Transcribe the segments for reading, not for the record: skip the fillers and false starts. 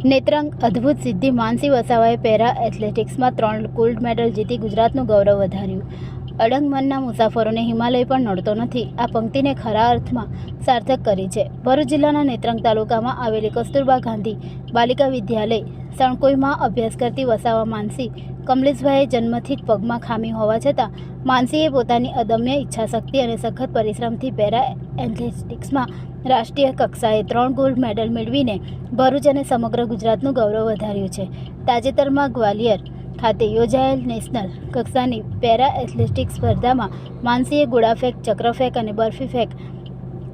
નેત્રંગ અદ્ભુત સિદ્ધિ માનસી વસાવાએ પેરા એથ્લેટિક્સમાં 3 ગોલ્ડ મેડલ જીતી ગુજરાતનું ગૌરવ વધાર્યું. અડંગ મનના મુસાફરોને હિમાલય પણ નડતો નથી. આ પંક્તિને ખરા અર્થમાં સાર્થક કરી છે. ભરૂચ જિલ્લાના નેત્રંગ તાલુકામાં આવેલી કસ્તુરબા ગાંધી બાલિકા વિદ્યાલય સણકોઈમાં અભ્યાસ કરતી વસાવા માનસી કમલેશભાઈએ જન્મથી જ પગમાં ખામી હોવા છતાં માનસીએ પોતાની અદમ્ય ઈચ્છાશક્તિ અને સખત પરિશ્રમથી પેરા એથ્લેટિક્સમાં રાષ્ટ્રીય કક્ષાએ 3 ગોલ્ડ મેડલ મેળવીને ભરૂચ અને સમગ્ર ગુજરાતનું ગૌરવ વધાર્યું છે. તાજેતરમાં ગ્વાલિયર ખાતે યોજાયેલ નેશનલ કક્ષાની પેરા એથ્લેટિક્સ સ્પર્ધામાં માનસીએ ગોળાફેંક, ચક્રફેંક અને બરફી ફેંક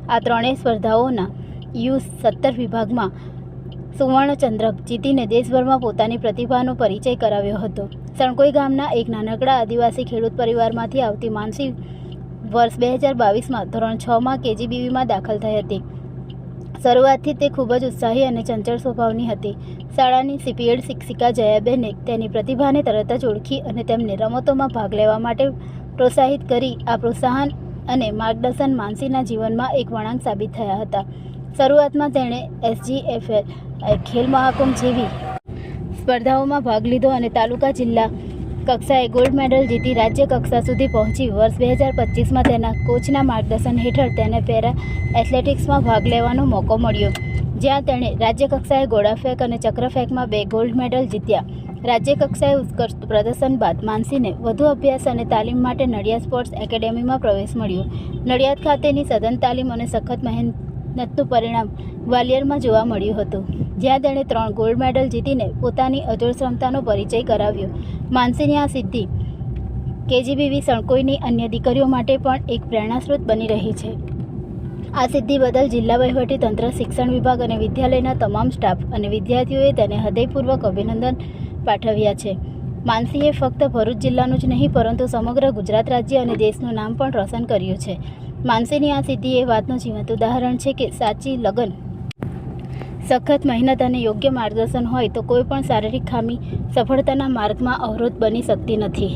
આ ત્રણેય સ્પર્ધાઓના U17 વિભાગમાં સુવર્ણચંદ્રક જીતીને દેશભરમાં પોતાની પ્રતિભાનો પરિચય કરાવ્યો હતો. સણકોઈ ગામના એક નાનકડા આદિવાસી ખેડૂત પરિવારમાંથી આવતી માનસી વર્ષ 2022માં ધોરણ 6માં KGBVમાં દાખલ થઈ હતી. શરૂઆતથી તે ખૂબ જ ઉત્સાહી અને ચંચળ સ્વભાવની હતી. શાળાની CPED શિક્ષિકા જયાબેને તેની પ્રતિભાને તરત જ ઓળખી અને તેમને રમતોમાં ભાગ લેવા માટે પ્રોત્સાહિત કરી. આ પ્રોત્સાહન અને માર્ગદર્શન માનસીના જીવનમાં એક વળાંક સાબિત થયા હતા. શરૂઆતમાં તેણે SGFL ખેલ મહાકુંભ જેવી સ્પર્ધાઓમાં ભાગ લીધો અને તાલુકા જિલ્લા કક્ષાએ ગોલ્ડ મેડલ જીતી રાજ્ય કક્ષા સુધી પહોંચી. વર્ષ 2025માં તેના કોચના માર્ગદર્શન હેઠળ તેને પેરા એથ્લેટિક્સમાં ભાગ લેવાનો મોકો મળ્યો, જ્યાં તેણે રાજ્ય કક્ષાએ ગોળાફેંક અને ચક્રફેંકમાં 2 ગોલ્ડ મેડલ જીત્યા. રાજ્ય કક્ષાએ ઉત્કૃષ્ટ પ્રદર્શન બાદ માનસીને વધુ અભ્યાસ અને તાલીમ માટે નડિયાદ સ્પોર્ટ્સ એકેડેમીમાં પ્રવેશ મળ્યો. નડિયાદ ખાતેની સઘન તાલીમ અને સખત મહેનતનું પરિણામ ગ્વાલિયરમાં જોવા મળ્યું હતું, જ્યાં તેણે 3 ગોલ્ડ મેડલ જીતીને પોતાની અજોડ ક્ષમતાનો પરિચય કરાવ્યો. માનસીની આ સિદ્ધિ KGBV સણકોઈની અન્ય દીકરીઓ માટે પણ એક પ્રેરણાસ્ત્રોત બની રહી છે. આ સિદ્ધિ બદલ જિલ્લા વહીવટીતંત્ર, શિક્ષણ વિભાગ અને વિદ્યાલયના તમામ સ્ટાફ અને વિદ્યાર્થીઓએ તેને હૃદયપૂર્વક અભિનંદન પાઠવ્યા છે. માનસીએ ફક્ત ભરૂચ જિલ્લાનું જ નહીં પરંતુ સમગ્ર ગુજરાત રાજ્ય અને દેશનું નામ પણ રોશન કર્યું છે. માનસીની આ સિદ્ધિ એ વાતનું જીવંત ઉદાહરણ છે કે સાચી લગન, સખત મહેનત અને યોગ્ય માર્ગદર્શન હોય તો કોઈ પણ શારીરિક ખામી સફળતાના માર્ગમાં અવરોધ બની શકતી નથી.